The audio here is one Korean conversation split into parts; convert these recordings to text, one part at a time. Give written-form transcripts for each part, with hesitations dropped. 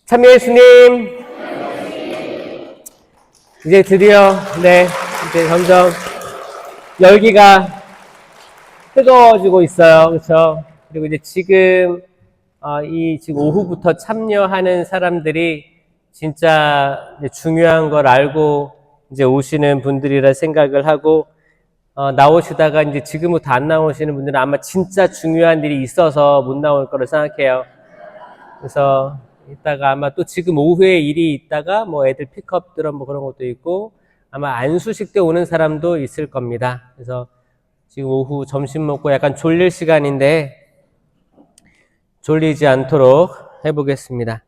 참여 예수님, 이제 드디어, 이제 점점 열기가 뜨거워지고 있어요. 그렇죠? 그리고 이제 지금, 지금 오후부터 참여하는 사람들이 진짜 중요한 걸 알고 이제 오시는 분들이라 생각을 하고, 나오시다가 이제 지금부터 안 나오시는 분들은 아마 진짜 중요한 일이 있어서 못 나올 거라 생각해요. 그래서 이따가 아마 또 지금 오후에 일이 있다가 뭐 애들 픽업 들어 뭐 그런 것도 있고 아마 안수식 때 오는 사람도 있을 겁니다. 그래서 지금 오후 점심 먹고 약간 졸릴 시간인데 졸리지 않도록 해보겠습니다.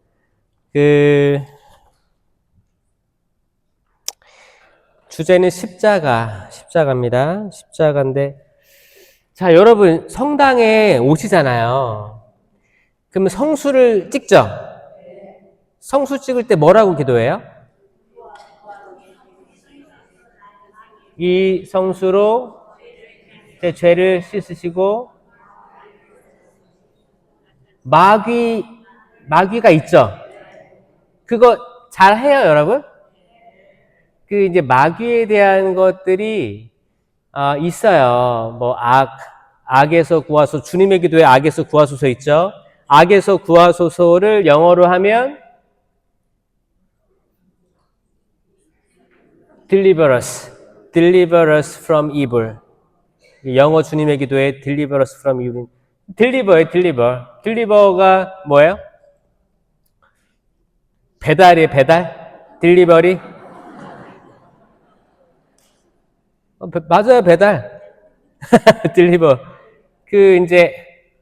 주제는 십자가입니다. 십자가인데 자, 여러분 성당에 오시잖아요. 그러면 성수를 찍죠? 성수 찍을 때 뭐라고 기도해요? 이 성수로 제 죄를 씻으시고 마귀가 있죠? 그거 잘 해요, 여러분? 이제 마귀에 대한 것들이 있어요. 뭐 악에서 구하소서, 주님의 기도에 악에서 구하소서 있죠? 악에서 구하소서를 영어로 하면 deliver us from evil. 영어 주님의 기도에 deliver us from evil. deliver가 뭐예요? 배달이에요, 배달? delivery? 맞아요, 배달. deliver. 이제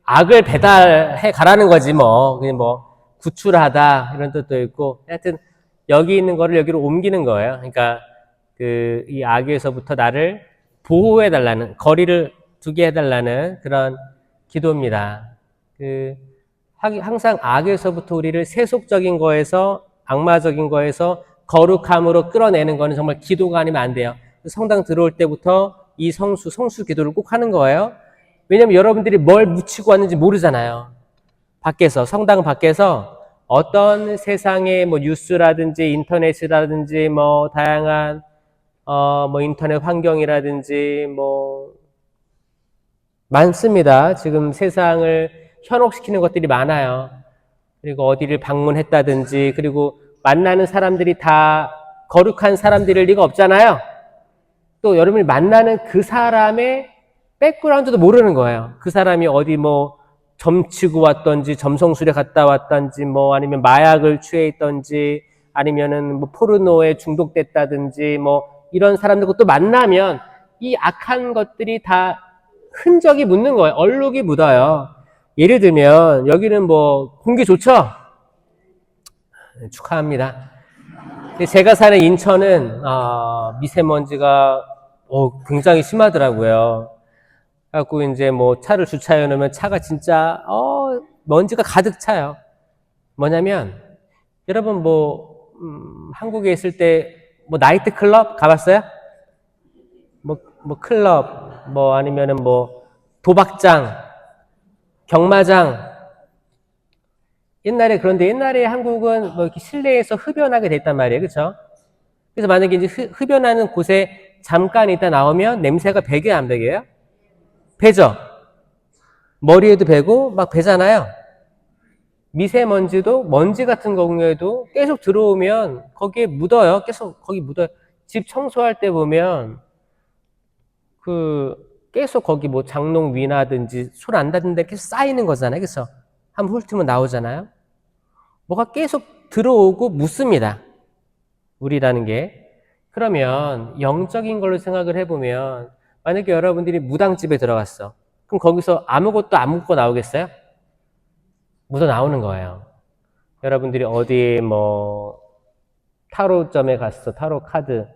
악을 배달해 가라는 거지, 뭐. 그냥 뭐, 구출하다, 이런 뜻도 있고. 하여튼, 여기 있는 거를 여기로 옮기는 거예요. 그러니까, 이 악에서부터 나를 보호해달라는, 거리를 두게 해달라는 그런 기도입니다. 항상 악에서부터 우리를 세속적인 거에서, 악마적인 거에서 거룩함으로 끌어내는 거는 정말 기도가 아니면 안 돼요. 성당 들어올 때부터 이 성수 기도를 꼭 하는 거예요. 왜냐면 여러분들이 뭘 묻히고 왔는지 모르잖아요. 성당 밖에서 어떤 세상의 뭐 뉴스라든지 인터넷이라든지 뭐 다양한 뭐 인터넷 환경이라든지 뭐 많습니다. 지금 세상을 현혹시키는 것들이 많아요. 그리고 어디를 방문했다든지 그리고 만나는 사람들이 다 거룩한 사람들일 리가 없잖아요. 또 여러분이 만나는 그 사람의 백그라운드도 모르는 거예요. 그 사람이 어디 뭐 점치고 왔던지 점성술에 갔다 왔던지 뭐 아니면 마약을 취해 있던지 아니면은 뭐 포르노에 중독됐다든지 뭐 이런 사람들과 또 만나면 이 악한 것들이 다 흔적이 묻는 거예요. 얼룩이 묻어요. 예를 들면 여기는 뭐 공기 좋죠? 축하합니다. 제가 사는 인천은 미세먼지가 굉장히 심하더라고요. 그래갖고 이제 뭐 차를 주차해 놓으면 차가 진짜 먼지가 가득 차요. 뭐냐면 여러분 뭐 한국에 있을 때 뭐 나이트 클럽 가봤어요? 뭐 클럽 뭐 아니면은 뭐 도박장, 경마장 그런데 옛날에 한국은 뭐 이렇게 실내에서 흡연하게 됐단 말이에요. 그렇죠? 그래서 만약에 이제 흡연하는 곳에 잠깐 있다 나오면 냄새가 배겨요, 안 배겨요? 배죠? 머리에도 배고 막 배잖아요. 미세먼지도 먼지 같은 경우에도 계속 들어오면 거기에 묻어요. 계속 거기 묻어요. 집 청소할 때 보면 계속 거기 뭐 장롱 위나든지 손 안 닿는데 계속 쌓이는 거잖아요. 그래서 한번 훑으면 나오잖아요. 뭐가 계속 들어오고 묻습니다. 물이라는 게. 그러면 영적인 걸로 생각을 해보면 만약에 여러분들이 무당집에 들어갔어. 그럼 거기서 아무것도 안 묻고 나오겠어요? 묻어 나오는 거예요. 여러분들이 어디 뭐 타로점에 갔어. 타로 카드.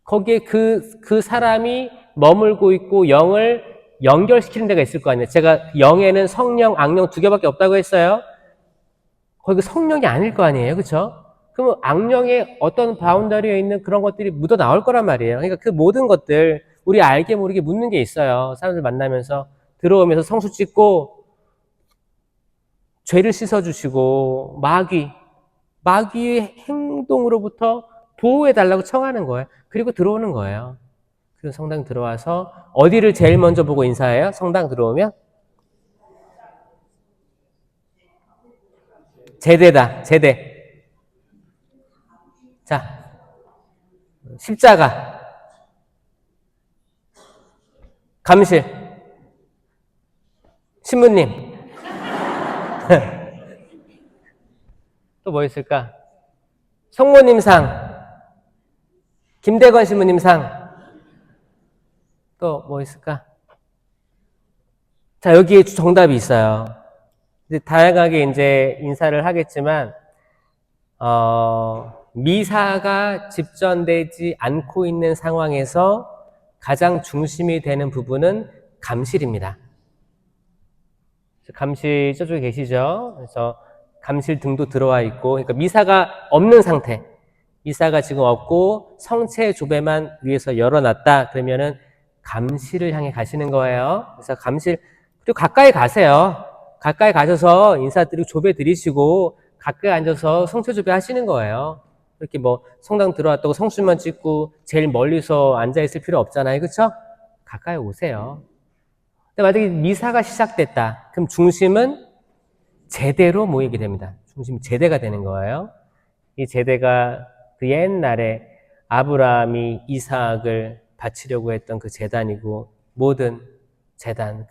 거기에 그 사람이 머물고 있고 영을 연결시키는 데가 있을 거 아니에요. 제가 영에는 성령, 악령 두 개밖에 없다고 했어요. 거기 성령이 아닐 거 아니에요. 그렇죠? 그럼 악령의 어떤 바운더리에 있는 그런 것들이 묻어 나올 거란 말이에요. 그러니까 그 모든 것들 우리 알게 모르게 묻는 게 있어요. 사람들 만나면서 들어오면서 성수 찍고 죄를 씻어주시고 마귀 마귀의 행동으로부터 보호해달라고 청하는 거예요. 그리고 들어오는 거예요. 그리고 성당 들어와서 어디를 제일 먼저 보고 인사해요? 성당 들어오면? 제대다, 제대. 자, 십자가, 감실, 신부님. 또 뭐 있을까? 성모님상, 김대건 신부님상. 또 뭐 있을까? 자, 여기에 정답이 있어요. 이제 다양하게 이제 인사를 하겠지만, 미사가 집전되지 않고 있는 상황에서 가장 중심이 되는 부분은 감실입니다. 감실 저쪽에 계시죠? 그래서 감실 등도 들어와 있고, 그러니까 미사가 없는 상태. 미사가 지금 없고 성체 조배만 위에서 열어놨다. 그러면은 감실을 향해 가시는 거예요. 그래서 감실, 그리고 가까이 가세요. 가까이 가셔서 인사드리고 조배 드리시고 가까이 앉아서 성체 조배 하시는 거예요. 이렇게 뭐 성당 들어왔다고 성수만 찍고 제일 멀리서 앉아 있을 필요 없잖아요. 그렇죠? 가까이 오세요. 근데 만약에 미사가 시작됐다. 그럼 중심은 제대로 모이게 됩니다. 중심이 제대가 되는 거예요. 이 제대가 그 옛날에 아브라함이 이삭을 바치려고 했던 그 제단이고, 모든 제단,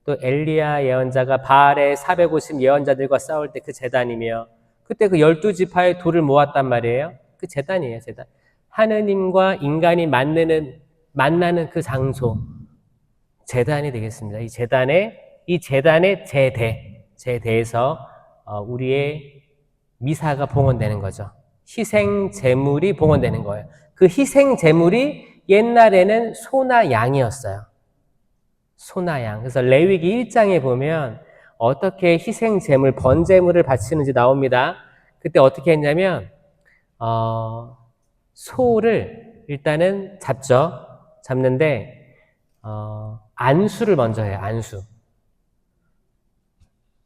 또 엘리야 예언자가 바알의 450 예언자들과 싸울 때 그 제단이며, 그때 그 12지파의 돌을 모았단 말이에요. 그 제단이에요, 제단. 하느님과 인간이 만나는 그 장소, 제단이 되겠습니다. 이 제단의 제대에서 우리의 미사가 봉헌되는 거죠. 희생 제물이 봉헌되는 거예요. 그 희생 제물이 옛날에는 소나 양이었어요. 소나 양. 그래서 레위기 1장에 보면 어떻게 희생 제물, 번제물을 바치는지 나옵니다. 그때 어떻게 했냐면 소를 일단은 잡는데 안수를 먼저 해요.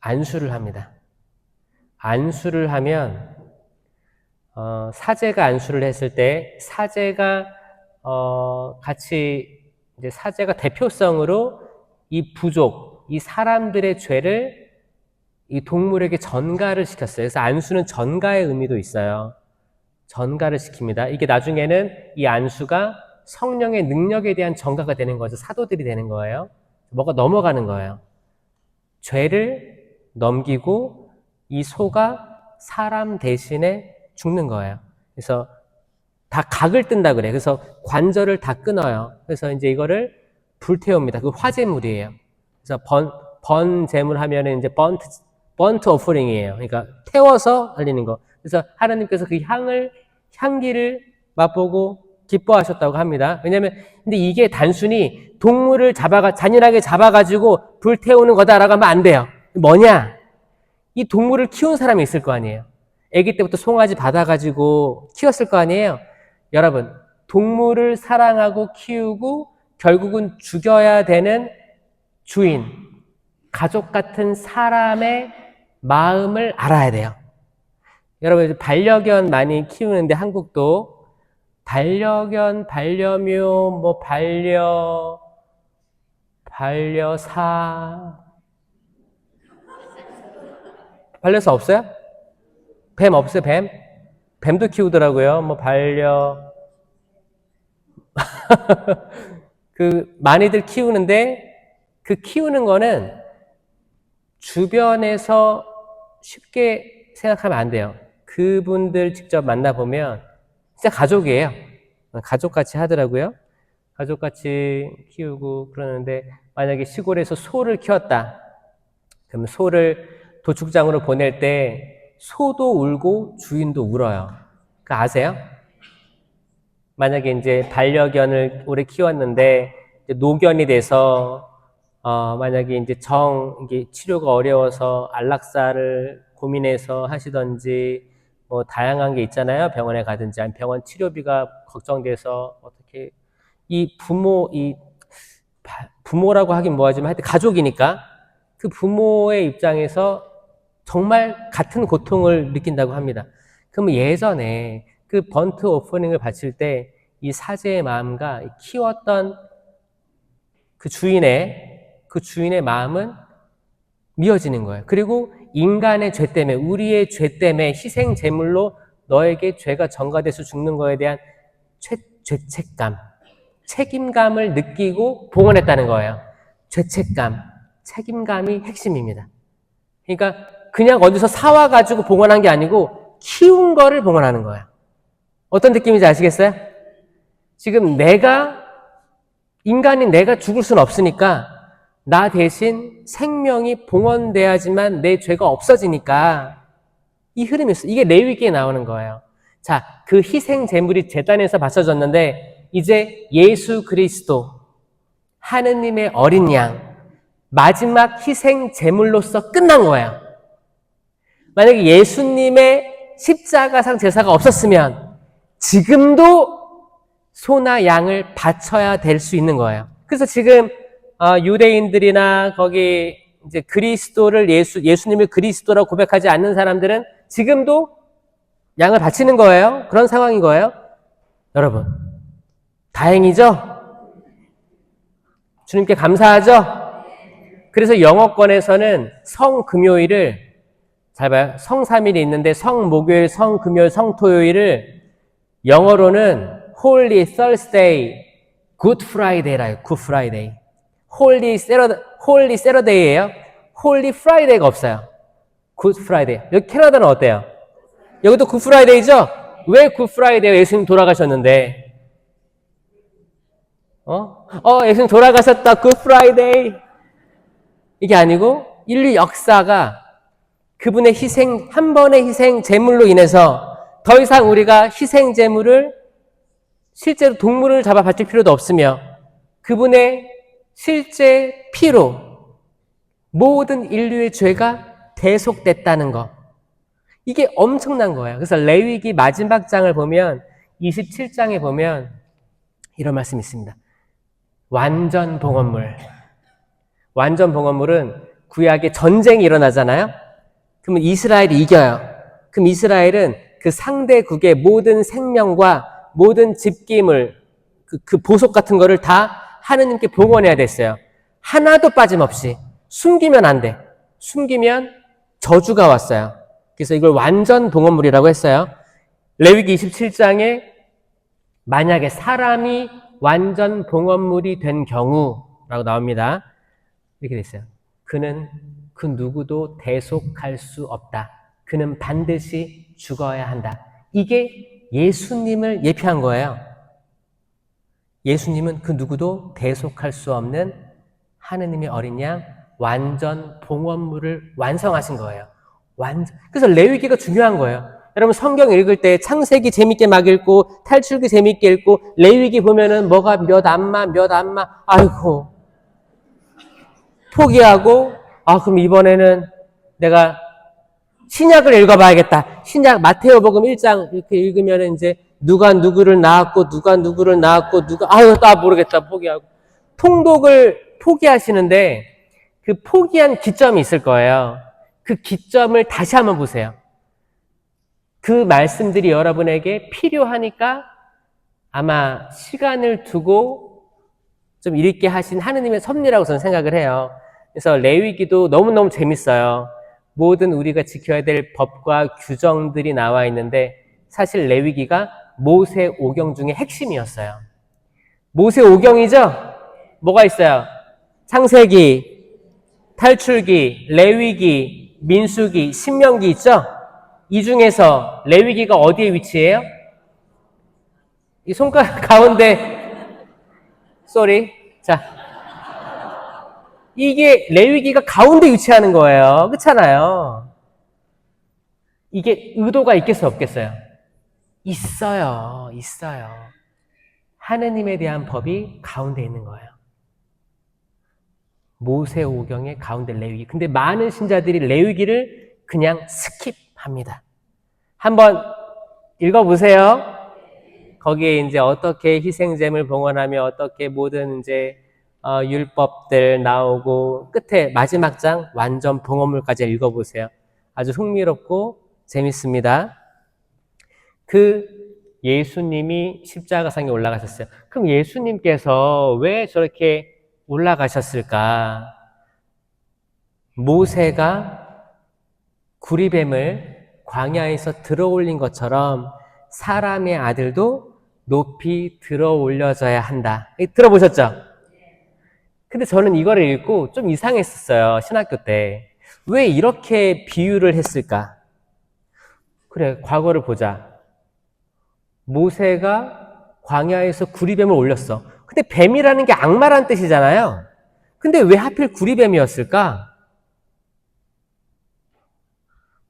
안수를 합니다. 안수를 하면 사제가 안수를 했을 때 사제가 같이 이제 사제가 대표성으로 이 부족, 이 사람들의 죄를 이 동물에게 전가를 시켰어요. 그래서 안수는 전가의 의미도 있어요. 전가를 시킵니다. 이게 나중에는 이 안수가 성령의 능력에 대한 전가가 되는 거죠. 사도들이 되는 거예요. 뭐가 넘어가는 거예요. 죄를 넘기고 이 소가 사람 대신에 죽는 거예요. 그래서 다 각을 뜬다 그래. 그래서 관절을 다 끊어요. 그래서 이제 이거를 불태웁니다. 그 화제물이에요. 그래서 번제물 하면은 이제 번트 오퍼링이에요. 그러니까 태워서 흘리는 거. 그래서 하나님께서 그 향기를 맛보고 기뻐하셨다고 합니다. 왜냐면 근데 이게 단순히 동물을 잔인하게 잡아가지고 불태우는 거다라고 하면 안 돼요. 뭐냐? 이 동물을 키운 사람이 있을 거 아니에요. 아기 때부터 송아지 받아가지고 키웠을 거 아니에요. 여러분, 동물을 사랑하고 키우고 결국은 죽여야 되는 주인, 가족 같은 사람의 마음을 알아야 돼요. 여러분, 반려견 많이 키우는데 한국도 반려견, 반려묘, 반려사 없어요? 뱀 없어요, 뱀? 뱀도 키우더라고요. 많이들 키우는데, 그 키우는 거는 주변에서 쉽게 생각하면 안 돼요. 그분들 직접 만나보면 진짜 가족이에요. 가족같이 하더라고요. 가족같이 키우고 그러는데, 만약에 시골에서 소를 키웠다. 그럼 소를 도축장으로 보낼 때 소도 울고 주인도 울어요. 그거 아세요? 만약에 이제 반려견을 오래 키웠는데 이제 노견이 돼서 만약에 이제 이게 치료가 어려워서 안락사를 고민해서 하시던지 뭐 다양한 게 있잖아요. 병원에 가든지 아니면 병원 치료비가 걱정돼서 어떻게 부모라고 하긴 뭐하지만 하여튼 가족이니까 그 부모의 입장에서 정말 같은 고통을 느낀다고 합니다. 그럼 예전에 그 번트 오퍼닝을 바칠 때 이 사제의 마음과 키웠던 그 주인의 마음은 미어지는 거예요. 그리고 인간의 죄 때문에, 우리의 죄 때문에 희생 제물로 너에게 죄가 전가돼서 죽는 거에 대한 죄책감, 책임감을 느끼고 봉헌했다는 거예요. 죄책감, 책임감이 핵심입니다. 그러니까 그냥 어디서 사와가지고 봉헌한 게 아니고 키운 거를 봉헌하는 거예요. 어떤 느낌인지 아시겠어요? 지금 인간인 내가 죽을 수는 없으니까 나 대신 생명이 봉헌돼야지만 내 죄가 없어지니까 이 흐름이 있어요. 이게 레위기에 나오는 거예요. 자, 그 희생 제물이 제단에서 바쳐졌는데 이제 예수 그리스도 하느님의 어린 양 마지막 희생 제물로서 끝난 거예요. 만약에 예수님의 십자가상 제사가 없었으면 지금도 소나 양을 바쳐야 될 수 있는 거예요. 그래서 지금 유대인들이나 거기 이제 그리스도를 예수님을 그리스도라고 고백하지 않는 사람들은 지금도 양을 바치는 거예요. 그런 상황인 거예요. 여러분, 다행이죠? 주님께 감사하죠? 그래서 영어권에서는 성금요일을, 잘 봐요. 성삼일이 있는데 성목요일, 성금요일, 성토요일을 영어로는 Holy Thursday, Good Friday라요. Good Friday. Holy Saturday예요. Holy Friday가 없어요. Good Friday. 여기 캐나다는 어때요? 여기도 Good Friday죠? 왜 Good Friday예요? 예수님 돌아가셨는데. 예수님 돌아가셨다. Good Friday. 이게 아니고 인류 역사가 그분의 한 번의 희생 제물로 인해서 더 이상 우리가 희생 제물을 실제로 동물을 잡아 바칠 필요도 없으며 그분의 실제 피로 모든 인류의 죄가 대속됐다는 것. 이게 엄청난 거예요. 그래서 레위기 마지막 장을 보면 27장에 보면 이런 말씀이 있습니다. 완전 봉헌물. 완전 봉헌물은 구약에 전쟁이 일어나잖아요. 그러면 이스라엘이 이겨요. 그럼 이스라엘은 그 상대국의 모든 생명과 모든 집기물, 그 보석 같은 거를 다 하느님께 봉헌해야 됐어요. 하나도 빠짐없이. 숨기면 안 돼. 숨기면 저주가 왔어요. 그래서 이걸 완전 봉헌물이라고 했어요. 레위기 27장에 만약에 사람이 완전 봉헌물이 된 경우라고 나옵니다. 이렇게 돼 있어요. 그는 그 누구도 대속할 수 없다. 그는 반드시 죽어야 한다. 이게 예수님을 예표한 거예요. 예수님은 그 누구도 대속할 수 없는 하느님의 어린 양 완전 봉헌물을 완성하신 거예요. 그래서 레위기가 중요한 거예요. 여러분 성경 읽을 때 창세기 재밌게 막 읽고 탈출기 재밌게 읽고 레위기 보면은 뭐가 몇 안마 아이고 포기하고 그럼 이번에는 내가 신약을 읽어봐야겠다. 신약 마테오복음 1장 이렇게 읽으면 이제 누가 누구를 낳았고 나 모르겠다 포기하고 통독을 포기하시는데 그 포기한 기점이 있을 거예요. 그 기점을 다시 한번 보세요. 그 말씀들이 여러분에게 필요하니까 아마 시간을 두고 좀 읽게 하신 하느님의 섭리라고 저는 생각을 해요. 그래서 레위기도 너무너무 재밌어요. 모든 우리가 지켜야 될 법과 규정들이 나와 있는데 사실 레위기가 모세 오경 중에 핵심이었어요. 모세 오경이죠? 뭐가 있어요? 창세기, 탈출기, 레위기, 민수기, 신명기 있죠? 이 중에서 레위기가 어디에 위치해요? 이 손가락 가운데 자, 이게 레위기가 가운데 위치하는 거예요. 그렇잖아요. 이게 의도가 있겠어요, 없겠어요? 있어요. 하느님에 대한 법이 가운데 있는 거예요. 모세오경의 가운데 레위기. 근데 많은 신자들이 레위기를 그냥 스킵합니다. 한번 읽어보세요. 거기에 이제 어떻게 희생제물 봉헌하며 어떻게 모든 이제 율법들 나오고 끝에 마지막 장 완전 봉헌물까지 읽어보세요. 아주 흥미롭고 재밌습니다. 그 예수님이 십자가상에 올라가셨어요. 그럼 예수님께서 왜 저렇게 올라가셨을까? 모세가 구리뱀을 광야에서 들어올린 것처럼 사람의 아들도 높이 들어올려져야 한다. 들어보셨죠? 근데 저는 이거를 읽고 좀 이상했었어요. 신학교 때. 왜 이렇게 비유를 했을까? 그래, 과거를 보자. 모세가 광야에서 구리뱀을 올렸어. 근데 뱀이라는 게 악마란 뜻이잖아요. 근데 왜 하필 구리뱀이었을까?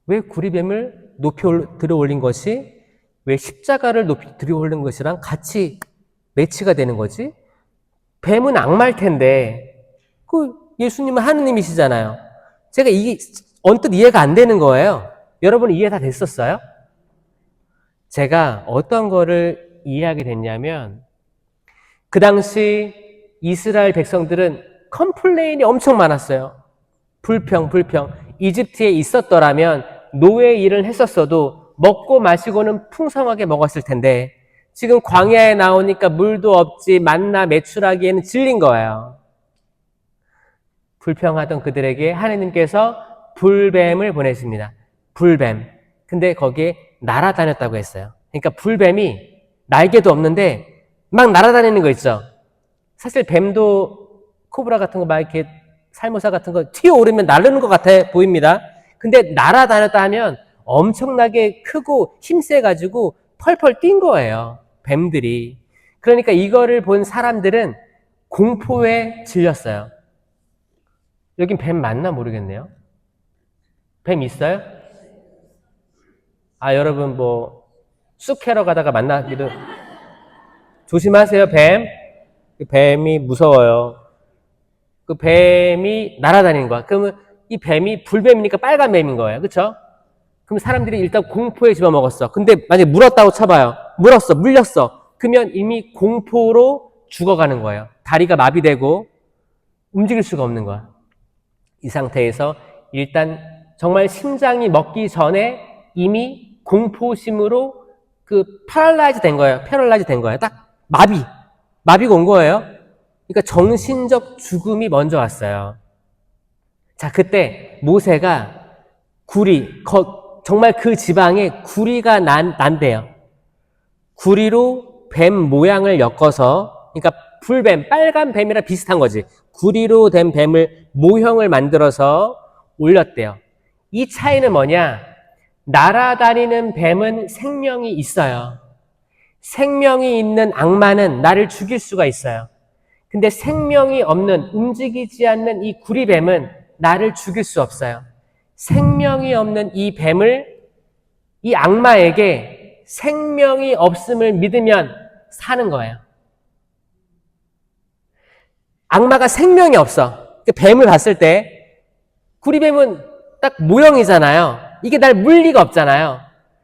왜 구리뱀을 높이 들어 올린 것이 왜 십자가를 높이 들어 올린 것이랑 같이 매치가 되는 거지? 뱀은 악마일 텐데 그 예수님은 하느님이시잖아요. 제가 이게 언뜻 이해가 안 되는 거예요. 여러분 이해 다 됐었어요? 제가 어떤 거를 이해하게 됐냐면 그 당시 이스라엘 백성들은 컴플레인이 엄청 많았어요. 불평. 이집트에 있었더라면 노예 일을 했었어도 먹고 마시고는 풍성하게 먹었을 텐데 지금 광야에 나오니까 물도 없지 만나 매출하기에는 질린 거예요. 불평하던 그들에게 하나님께서 불뱀을 보내십니다. 불뱀. 근데 거기에 날아다녔다고 했어요. 그러니까 불뱀이 날개도 없는데 막 날아다니는 거 있죠. 사실 뱀도 코브라 같은 거 막 이렇게 살모사 같은 거 튀어오르면 날르는 것 같아 보입니다. 근데 날아다녔다 하면 엄청나게 크고 힘세가지고 펄펄 뛴 거예요. 뱀들이. 그러니까 이거를 본 사람들은 공포에 질렸어요. 여긴 뱀 맞나 모르겠네요. 뱀 있어요? 아, 여러분 쑥 캐러 가다가 만나기도 조심하세요. 뱀이 무서워요. 그 뱀이 날아다니는 거야. 그러면 이 뱀이 불뱀이니까 빨간 뱀인 거예요. 그렇죠? 그럼 사람들이 일단 공포에 집어먹었어. 근데 만약에 물었다고 쳐봐요. 물렸어. 그러면 이미 공포로 죽어가는 거예요. 다리가 마비되고 움직일 수가 없는 거야. 이 상태에서 일단 정말 심장이 먹기 전에 이미 공포심으로 패럴라이즈 된 거예요. 딱 마비가 온 거예요. 그러니까 정신적 죽음이 먼저 왔어요. 자, 그때 모세가 정말 그 지방에 구리가 난대요. 구리로 뱀 모양을 엮어서, 그러니까 불뱀, 빨간 뱀이랑 비슷한 거지. 구리로 된 뱀을 모형을 만들어서 올렸대요. 이 차이는 뭐냐? 날아다니는 뱀은 생명이 있어요. 생명이 있는 악마는 나를 죽일 수가 있어요. 근데 생명이 없는, 움직이지 않는 이 구리뱀은 나를 죽일 수 없어요. 생명이 없는 이 뱀을 이 악마에게 생명이 없음을 믿으면 사는 거예요. 악마가 생명이 없어. 뱀을 봤을 때 구리뱀은 딱 모형이잖아요. 이게 날 물 리가 없잖아요.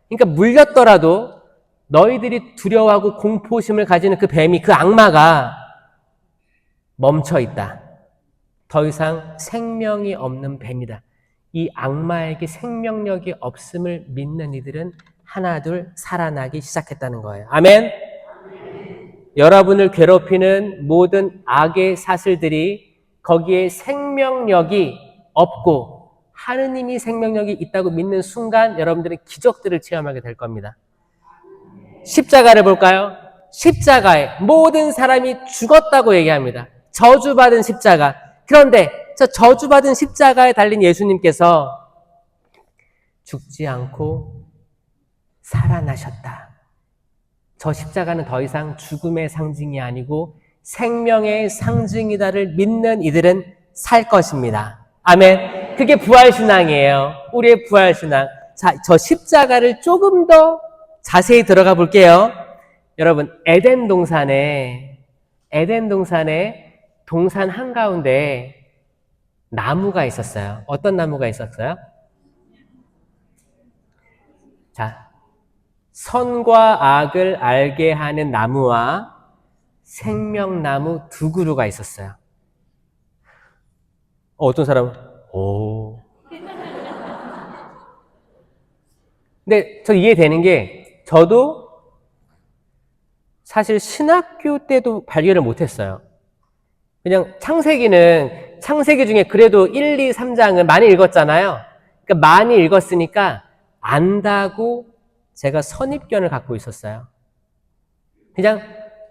그러니까 물렸더라도 너희들이 두려워하고 공포심을 가지는 그 뱀이, 그 악마가 멈춰 있다. 더 이상 생명이 없는 뱀이다. 이 악마에게 생명력이 없음을 믿는 이들은 하나둘 살아나기 시작했다는 거예요. 아멘? 여러분을 괴롭히는 모든 악의 사슬들이 거기에 생명력이 없고 하느님이 생명력이 있다고 믿는 순간 여러분들은 기적들을 체험하게 될 겁니다. 십자가를 볼까요? 십자가에 모든 사람이 죽었다고 얘기합니다. 저주받은 십자가. 그런데 저 저주받은 십자가에 달린 예수님께서 죽지 않고 살아나셨다. 저 십자가는 더 이상 죽음의 상징이 아니고 생명의 상징이다를 믿는 이들은 살 것입니다. 아멘. 그게 부활신앙이에요. 우리의 부활신앙. 자, 저 십자가를 조금 더 자세히 들어가 볼게요. 여러분, 에덴 동산에 동산 한가운데 나무가 있었어요. 어떤 나무가 있었어요? 자, 선과 악을 알게 하는 나무와 생명나무 두 그루가 있었어요. 어떤 사람은 오. 근데 저 이해되는 게 저도 사실 신학교 때도 발견을 못했어요. 그냥 창세기 중에 그래도 1, 2, 3장은 많이 읽었잖아요. 그러니까 많이 읽었으니까 안다고 제가 선입견을 갖고 있었어요. 그냥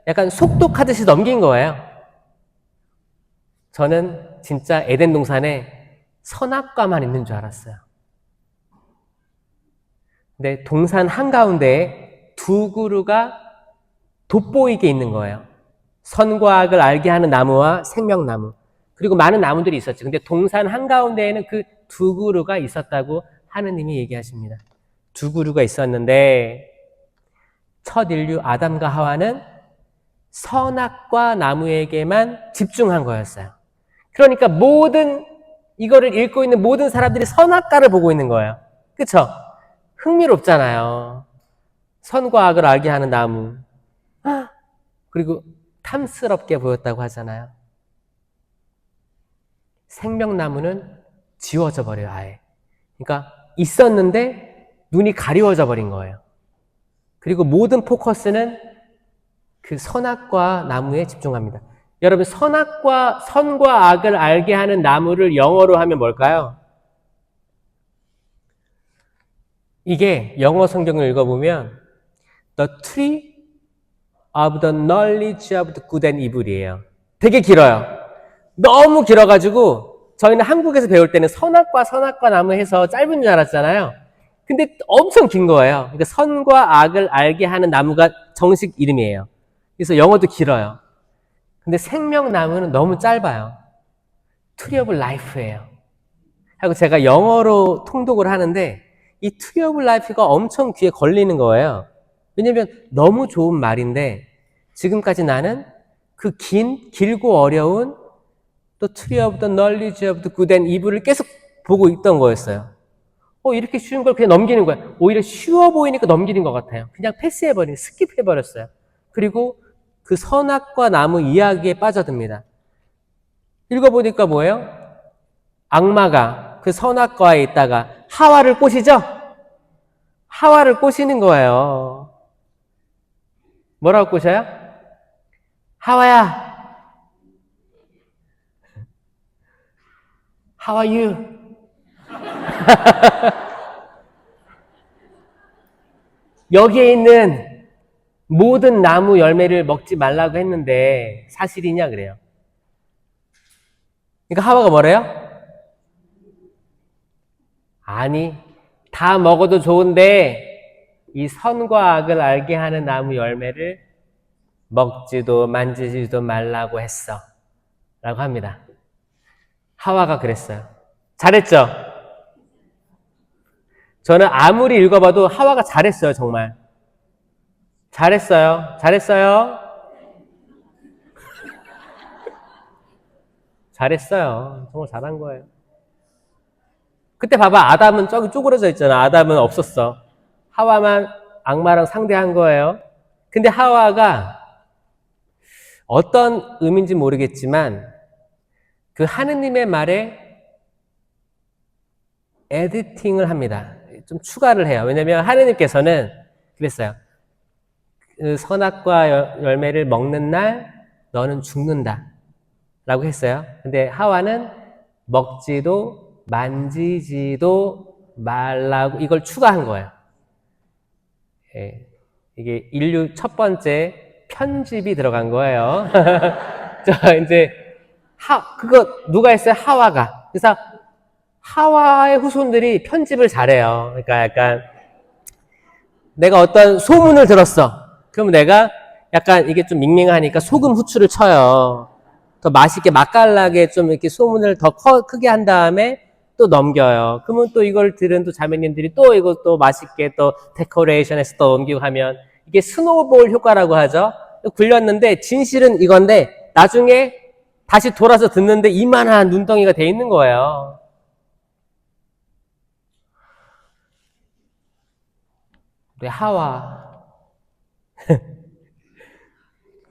약간 속독하듯이 넘긴 거예요. 저는 진짜 에덴 동산에 선악과만 있는 줄 알았어요. 근데 동산 한가운데에 두 그루가 돋보이게 있는 거예요. 선과 악을 알게 하는 나무와 생명나무. 그리고 많은 나무들이 있었죠. 근데 동산 한가운데에는 그 두 그루가 있었다고 하느님이 얘기하십니다. 두 그루가 있었는데 첫 인류 아담과 하와는 선악과 나무에게만 집중한 거였어요. 그러니까 이거를 읽고 있는 모든 사람들이 선악과를 보고 있는 거예요. 그쵸? 흥미롭잖아요. 선과 악을 알게 하는 나무. 그리고 탐스럽게 보였다고 하잖아요. 생명나무는 지워져 버려요, 아예. 그러니까 있었는데 눈이 가리워져 버린 거예요. 그리고 모든 포커스는 그 선악과 나무에 집중합니다. 여러분, 선과 악을 알게 하는 나무를 영어로 하면 뭘까요? 이게 영어 성경을 읽어보면 The tree of the knowledge of the good and evil이에요. 되게 길어요. 너무 길어가지고 저희는 한국에서 배울 때는 선악과 나무 해서 짧은 줄 알았잖아요. 근데 엄청 긴 거예요. 그러니까 선과 악을 알게 하는 나무가 정식 이름이에요. 그래서 영어도 길어요. 근데 생명나무는 너무 짧아요. Tree of Life예요. 하고 제가 영어로 통독을 하는데 이 Tree of Life가 엄청 귀에 걸리는 거예요. 왜냐면 너무 좋은 말인데 지금까지 나는 그 길고 어려운 또 Tree of the Knowledge of the Good and Evil을 계속 보고 있던 거였어요. 이렇게 쉬운 걸 그냥 넘기는 거야. 오히려 쉬워 보이니까 넘기는 것 같아요. 그냥 스킵해버렸어요. 그리고 그 선악과 나무 이야기에 빠져듭니다. 읽어보니까 뭐예요? 악마가 그 선악과에 있다가 하와를 꼬시죠? 하와를 꼬시는 거예요. 뭐라고 꼬셔요? 하와야! How are you? 여기에 있는 모든 나무 열매를 먹지 말라고 했는데 사실이냐 그래요. 그러니까 하와가 뭐래요? 아니, 다 먹어도 좋은데 이 선과 악을 알게 하는 나무 열매를 먹지도 만지지도 말라고 했어. 라고 합니다. 하와가 그랬어요. 잘했죠? 저는 아무리 읽어봐도 하와가 잘했어요, 정말. 잘했어요. 잘했어요. 정말 잘한 거예요. 그때 봐봐, 아담은 저기 쪼그러져 있잖아. 아담은 없었어. 하와만 악마랑 상대한 거예요. 근데 하와가 어떤 의미인지 모르겠지만 그 하느님의 말에 에디팅을 합니다. 좀 추가를 해요. 왜냐면 하느님께서는 그랬어요. 그 선악과 열매를 먹는 날 너는 죽는다 라고 했어요. 근데 하와는 먹지도 만지지도 말라고 이걸 추가한 거예요. 예, 이게 인류 첫 번째 편집이 들어간 거예요. 자, 이제 그거 누가 했어요? 하와가. 그래서 하와의 후손들이 편집을 잘해요. 그러니까 약간 내가 어떤 소문을 들었어. 그러면 내가 약간 이게 좀 밍밍하니까 소금 후추를 쳐요. 더 맛있게 맛깔나게 좀 이렇게 소문을 더 크게 한 다음에 또 넘겨요. 그러면 또 이걸 들은 또 자매님들이 또 이거 또 맛있게 또 데코레이션해서 또 넘기고 하면 이게 스노우볼 효과라고 하죠. 굴렸는데 진실은 이건데 나중에 다시 돌아서 듣는데 이만한 눈덩이가 돼 있는 거예요. 그래, 하와.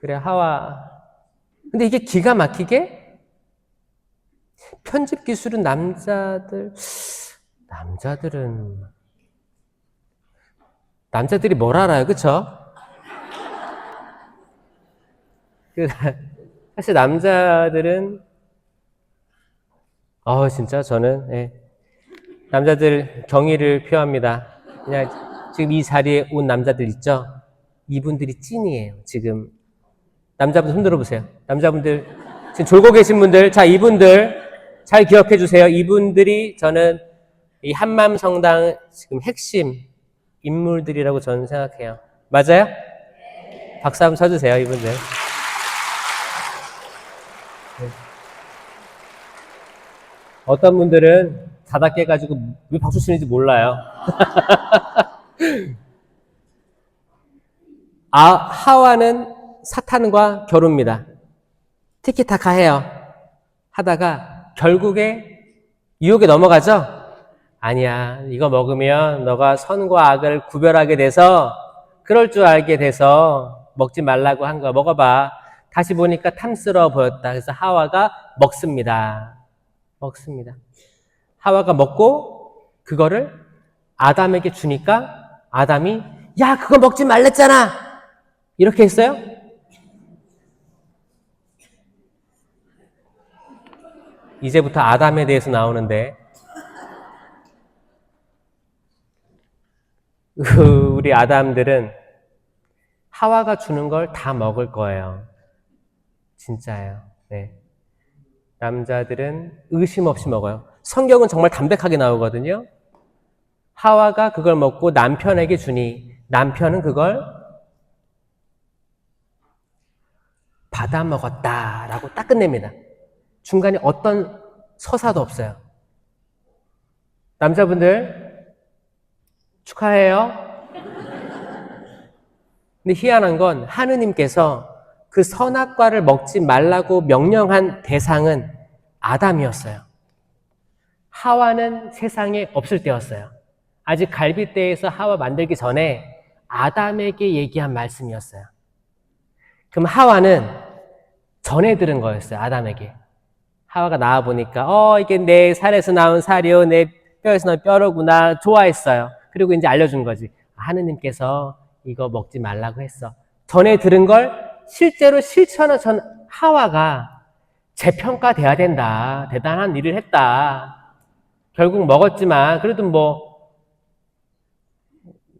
그래, 하와. 근데 이게 기가 막히게 편집 기술은 남자들은 남자들이 뭘 알아요, 그쵸? 사실 남자들은 진짜 저는 남자들 경의를 표합니다. 그냥 지금 이 자리에 온 남자들 있죠? 이분들이 찐이에요. 지금 남자분들 손 들어보세요. 남자분들 지금 졸고 계신 분들, 자 이분들 잘 기억해 주세요. 이분들이 저는 이 한마음 성당 지금 핵심 인물들이라고 저는 생각해요. 맞아요? 박수 한번 쳐주세요, 이분들. 네. 어떤 분들은 자다 깨가지고 왜 박수 치는지 몰라요. 하와는 사탄과 결혼입니다. 티키타카 해요. 하다가 결국에 유혹에 넘어가죠? 아니야, 이거 먹으면 너가 선과 악을 구별하게 돼서 그럴 줄 알게 돼서 먹지 말라고 한 거 먹어봐. 다시 보니까 탐스러워 보였다. 그래서 하와가 먹습니다. 하와가 먹고 그거를 아담에게 주니까 아담이 야, 그거 먹지 말랬잖아. 이렇게 했어요? 이제부터 아담에 대해서 나오는데 우리 아담들은 하와가 주는 걸 다 먹을 거예요. 진짜예요. 네. 남자들은 의심 없이 먹어요. 성경은 정말 담백하게 나오거든요. 하와가 그걸 먹고 남편에게 주니 남편은 그걸 받아 먹었다라고 딱 끝냅니다. 중간에 어떤 서사도 없어요. 남자분들 축하해요. 근데 희한한 건 하느님께서 그 선악과를 먹지 말라고 명령한 대상은 아담이었어요. 하와는 세상에 없을 때였어요. 아직 갈빗대에서 하와 만들기 전에 아담에게 얘기한 말씀이었어요. 그럼 하와는 전해 들은 거였어요. 아담에게. 하와가 나와보니까 이게 내 살에서 나온 살이요, 내 뼈에서 나온 뼈로구나 좋아했어요. 그리고 이제 알려준 거지. 하느님께서 이거 먹지 말라고 했어. 전에 들은 걸 실제로 실천한 하와가 재평가돼야 된다. 대단한 일을 했다. 결국 먹었지만 그래도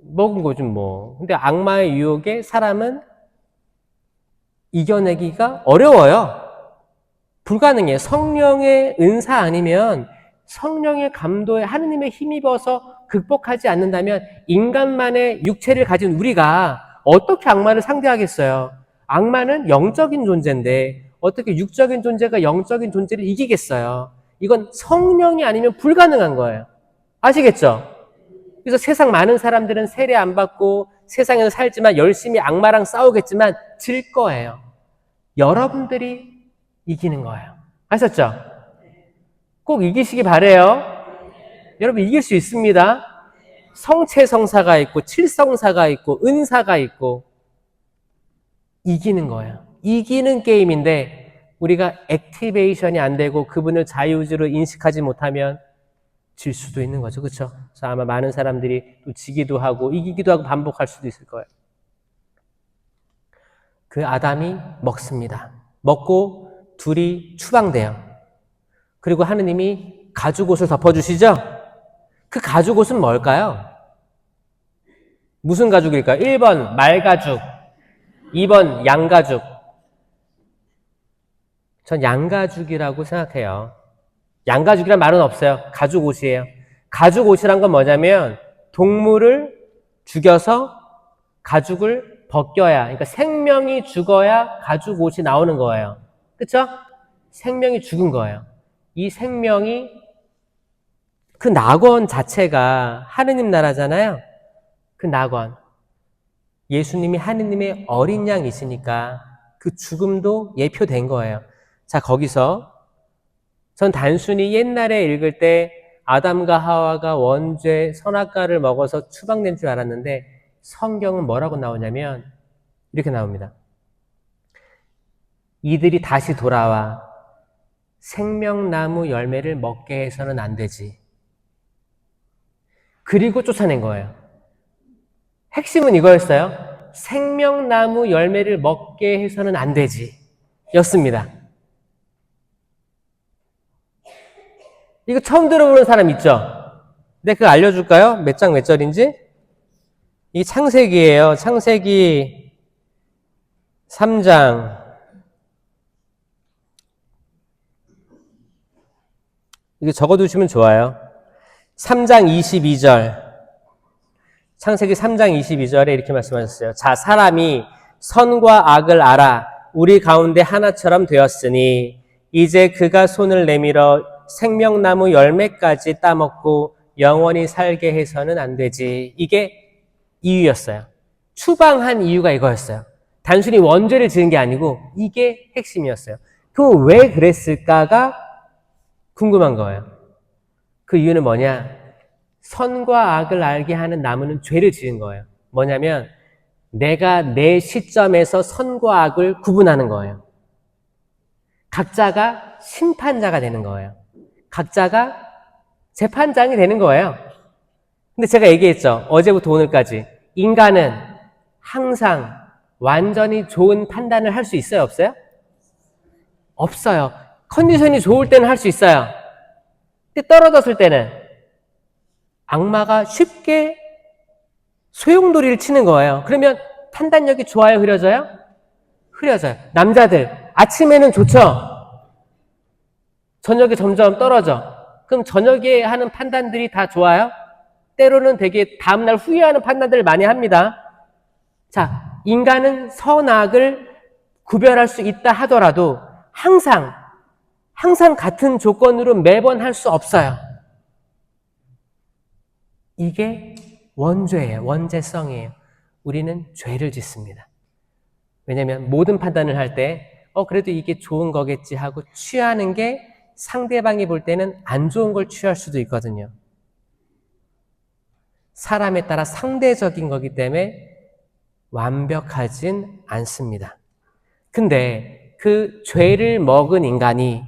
먹은 거지 뭐. 근데 악마의 유혹에 사람은 이겨내기가 어려워요. 불가능해요. 성령의 은사 아니면 성령의 감도에 하느님의 힘입어서 극복하지 않는다면 인간만의 육체를 가진 우리가 어떻게 악마를 상대하겠어요? 악마는 영적인 존재인데 어떻게 육적인 존재가 영적인 존재를 이기겠어요? 이건 성령이 아니면 불가능한 거예요. 아시겠죠? 그래서 세상 많은 사람들은 세례 안 받고 세상에서 살지만 열심히 악마랑 싸우겠지만 질 거예요. 여러분들이 이기는 거예요. 아셨죠? 꼭 이기시기 바래요. 여러분 이길 수 있습니다. 성체성사가 있고 칠성사가 있고 은사가 있고 이기는 거예요. 이기는 게임인데 우리가 액티베이션이 안 되고 그분을 자유주로 인식하지 못하면 질 수도 있는 거죠. 그렇죠? 그래서 아마 많은 사람들이 또 지기도 하고 이기기도 하고 반복할 수도 있을 거예요. 그 아담이 먹습니다. 먹고 둘이 추방돼요. 그리고 하느님이 가죽옷을 덮어주시죠? 그 가죽옷은 뭘까요? 무슨 가죽일까요? 1번 말가죽, 2번 양가죽. 전 양가죽이라고 생각해요. 양가죽이란 말은 없어요. 가죽옷이에요. 가죽옷이란 건 뭐냐면 동물을 죽여서 가죽을 벗겨야, 그러니까 생명이 죽어야 가죽옷이 나오는 거예요. 그렇죠? 생명이 죽은 거예요. 이 생명이 그 낙원 자체가 하느님 나라잖아요. 그 낙원. 예수님이 하느님의 어린 양이시니까 그 죽음도 예표된 거예요. 자, 거기서 전 단순히 옛날에 읽을 때 아담과 하와가 원죄 선악과를 먹어서 추방된 줄 알았는데 성경은 뭐라고 나오냐면 이렇게 나옵니다. 이들이 다시 돌아와 생명나무 열매를 먹게 해서는 안 되지. 그리고 쫓아낸 거예요. 핵심은 이거였어요. 생명나무 열매를 먹게 해서는 안 되지. 였습니다. 이거 처음 들어보는 사람 있죠? 근데 그거 알려줄까요? 몇 장 몇 절인지? 이게 창세기예요. 창세기 3장. 이거 적어두시면 좋아요. 3장 22절. 창세기 3장 22절에 이렇게 말씀하셨어요. 자, 사람이 선과 악을 알아 우리 가운데 하나처럼 되었으니 이제 그가 손을 내밀어 생명나무 열매까지 따먹고 영원히 살게 해서는 안 되지. 이게 이유였어요. 추방한 이유가 이거였어요. 단순히 원죄를 지은 게 아니고 이게 핵심이었어요. 그럼 왜 그랬을까가 궁금한 거예요. 그 이유는 뭐냐? 선과 악을 알게 하는 나무는 죄를 지은 거예요. 뭐냐면 내가 내 시점에서 선과 악을 구분하는 거예요. 각자가 심판자가 되는 거예요. 각자가 재판장이 되는 거예요. 근데 제가 얘기했죠. 어제부터 오늘까지. 인간은 항상 완전히 좋은 판단을 할 수 있어요? 없어요? 없어요. 컨디션이 좋을 때는 할 수 있어요. 근데 떨어졌을 때는 악마가 쉽게 소용돌이를 치는 거예요. 그러면 판단력이 좋아요? 흐려져요? 흐려져요. 남자들 아침에는 좋죠? 저녁에 점점 떨어져. 그럼 저녁에 하는 판단들이 다 좋아요? 때로는 되게 다음날 후회하는 판단들을 많이 합니다. 자, 인간은 선악을 구별할 수 있다 하더라도 항상 같은 조건으로 매번 할 수 없어요. 이게 원죄예요. 원죄성이에요. 우리는 죄를 짓습니다. 왜냐하면 모든 판단을 할 때 그래도 이게 좋은 거겠지 하고 취하는 게 상대방이 볼 때는 안 좋은 걸 취할 수도 있거든요. 사람에 따라 상대적인 거기 때문에 완벽하진 않습니다. 근데 그 죄를 먹은 인간이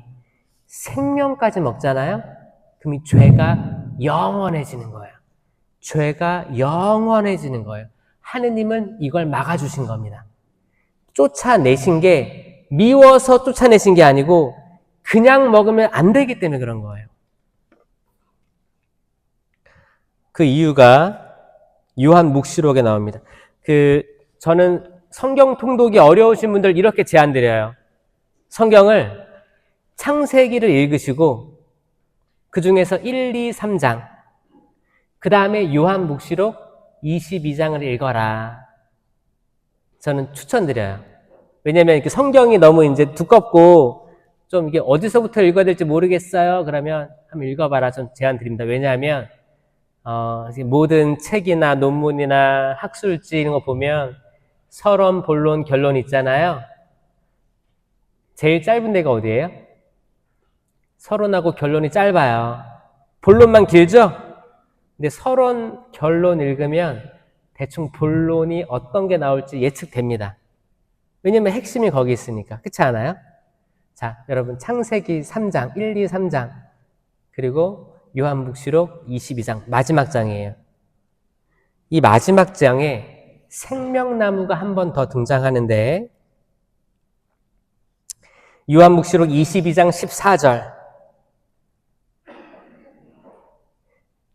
생명까지 먹잖아요? 그럼 이 죄가 영원해지는 거예요. 죄가 영원해지는 거예요. 하느님은 이걸 막아주신 겁니다. 쫓아내신 게 미워서 쫓아내신 게 아니고 그냥 먹으면 안 되기 때문에 그런 거예요. 그 이유가 요한 묵시록에 나옵니다. 저는 성경 통독이 어려우신 분들 이렇게 제안드려요. 성경을 창세기를 읽으시고 그 중에서 1, 2, 3장 그 다음에 요한 묵시록 22장을 읽어라. 저는 추천드려요. 왜냐면 이렇게 성경이 너무 이제 두껍고 좀 이게 어디서부터 읽어야 될지 모르겠어요. 그러면 한번 읽어봐라. 좀 제안 드립니다. 왜냐하면 모든 책이나 논문이나 학술지 이런 거 보면 서론, 본론, 결론 있잖아요. 제일 짧은 데가 어디예요? 서론하고 결론이 짧아요. 본론만 길죠? 근데 서론, 결론 읽으면 대충 본론이 어떤 게 나올지 예측됩니다. 왜냐면 핵심이 거기 있으니까. 그렇지 않아요? 자, 여러분 창세기 3장, 1, 2, 3장 그리고 요한복시록 22장 마지막 장이에요. 이 마지막 장에 생명나무가 한 번 더 등장하는데 요한복시록 22장 14절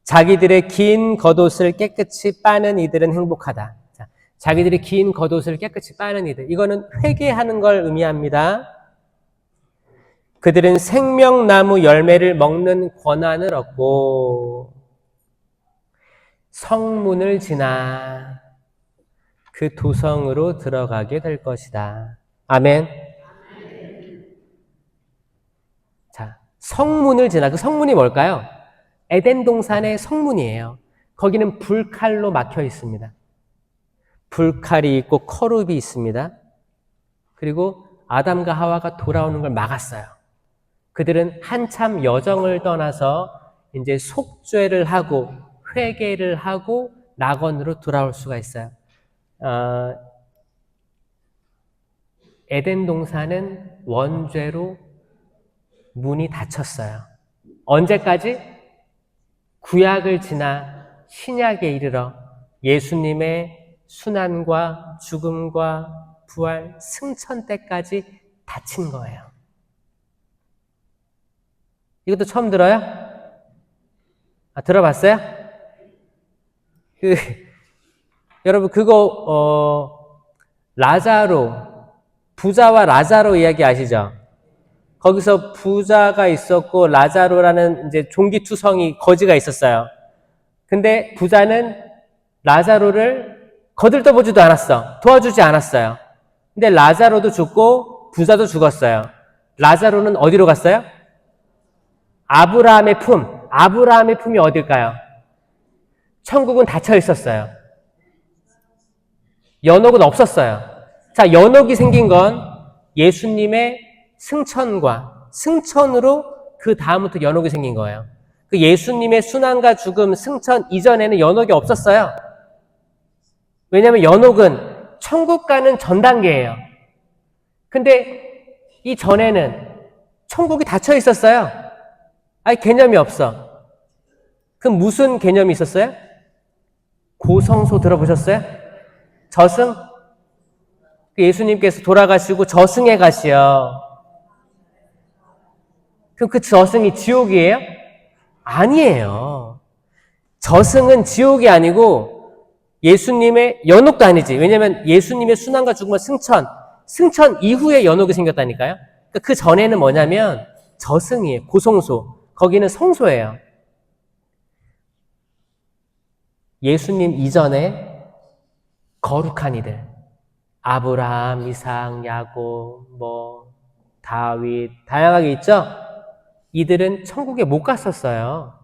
자기들의 긴 겉옷을 깨끗이 빠는 이들은 행복하다. 자, 자기들의 긴 겉옷을 깨끗이 빠는 이들. 이거는 회개하는 걸 의미합니다. 그들은 생명나무 열매를 먹는 권한을 얻고 성문을 지나 그 도성으로 들어가게 될 것이다. 아멘. 자, 성문을 지나. 그 성문이 뭘까요? 에덴 동산의 성문이에요. 거기는 불칼로 막혀 있습니다. 불칼이 있고 커룹이 있습니다. 그리고 아담과 하와가 돌아오는 걸 막았어요. 그들은 한참 여정을 떠나서 이제 속죄를 하고 회개를 하고 낙원으로 돌아올 수가 있어요. 에덴 동산은 원죄로 문이 닫혔어요. 언제까지? 구약을 지나 신약에 이르러 예수님의 순환과 죽음과 부활, 승천 때까지 다친 거예요. 이것도 처음 들어요? 들어봤어요? 여러분 그거 라자로, 부자와 라자로 이야기 아시죠? 거기서 부자가 있었고 라자로라는 이제 종기투성이 거지가 있었어요. 근데 부자는 라자로를 거들떠보지도 않았어. 도와주지 않았어요. 근데 라자로도 죽고 부자도 죽었어요. 라자로는 어디로 갔어요? 아브라함의 품. 아브라함의 품이 어딜까요? 천국은 닫혀 있었어요. 연옥은 없었어요. 자, 연옥이 생긴 건 예수님의 승천과 승천으로 그 다음부터 연옥이 생긴 거예요. 그 예수님의 순환과 죽음, 승천 이전에는 연옥이 없었어요. 왜냐하면 연옥은 천국 가는 전 단계예요. 근데 이 전에는 천국이 닫혀 있었어요. 아니, 개념이 없어. 그럼 무슨 개념이 있었어요? 고성소 들어보셨어요? 저승? 예수님께서 돌아가시고 저승에 가시요. 그럼 그 저승이 지옥이에요? 아니에요. 저승은 지옥이 아니고 예수님의 연옥도 아니지. 왜냐하면 예수님의 순환과 죽음과 승천 이후에 연옥이 생겼다니까요. 그러니까 그 전에는 뭐냐면 저승이에요. 고성소. 거기는 성소예요. 예수님 이전에 거룩한 이들, 아브라함, 이삭, 야곱, 다윗, 다양하게 있죠? 이들은 천국에 못 갔었어요.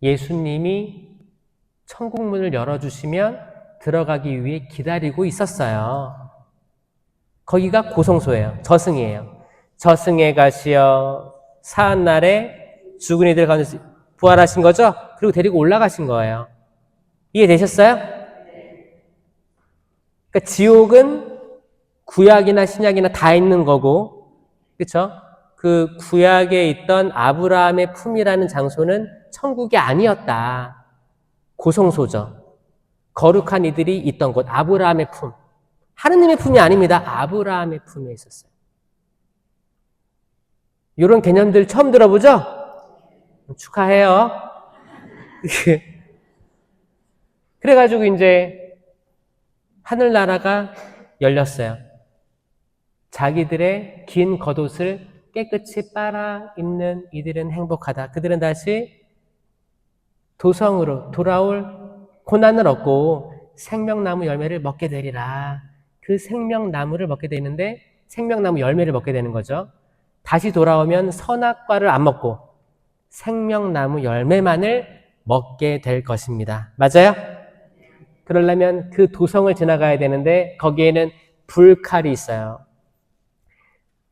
예수님이 천국 문을 열어주시면 들어가기 위해 기다리고 있었어요. 거기가 고성소예요. 저승이에요. 저승에 가시어 사한날에 죽은 이들 가운데서 부활하신 거죠? 그리고 데리고 올라가신 거예요. 이해되셨어요? 그러니까 지옥은 구약이나 신약이나 다 있는 거고, 그렇죠? 그 구약에 있던 아브라함의 품이라는 장소는 천국이 아니었다. 고성소죠. 거룩한 이들이 있던 곳, 아브라함의 품. 하느님의 품이 아닙니다. 아브라함의 품에 있었어요. 이런 개념들 처음 들어보죠? 축하해요. 그래가지고 이제 하늘나라가 열렸어요. 자기들의 긴 겉옷을 깨끗이 빨아 입는 이들은 행복하다. 그들은 다시 도성으로 돌아올 고난을 얻고 생명나무 열매를 먹게 되리라. 그 생명나무를 먹게 되는데 생명나무 열매를 먹게 되는 거죠. 다시 돌아오면 선악과를 안 먹고 생명나무 열매만을 먹게 될 것입니다. 맞아요? 그러려면 그 도성을 지나가야 되는데 거기에는 불칼이 있어요.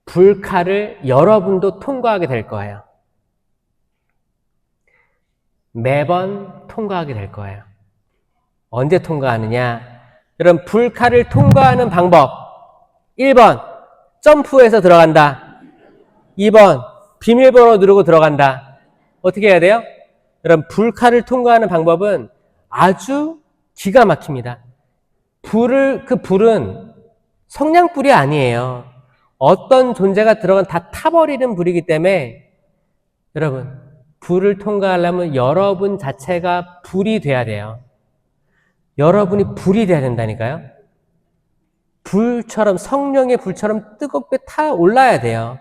불칼을 여러분도 통과하게 될 거예요. 매번 통과하게 될 거예요. 언제 통과하느냐? 여러분, 불칼을 통과하는 방법 1번 점프해서 들어간다. 2번 비밀번호 누르고 들어간다. 어떻게 해야 돼요? 여러분, 불칼을 통과하는 방법은 아주 기가 막힙니다. 그 불은 성냥불이 아니에요. 어떤 존재가 들어간 다 타버리는 불이기 때문에 여러분, 불을 통과하려면 여러분 자체가 불이 돼야 돼요. 여러분이 불이 돼야 된다니까요. 불처럼, 성령의 불처럼 뜨겁게 타올라야 돼요.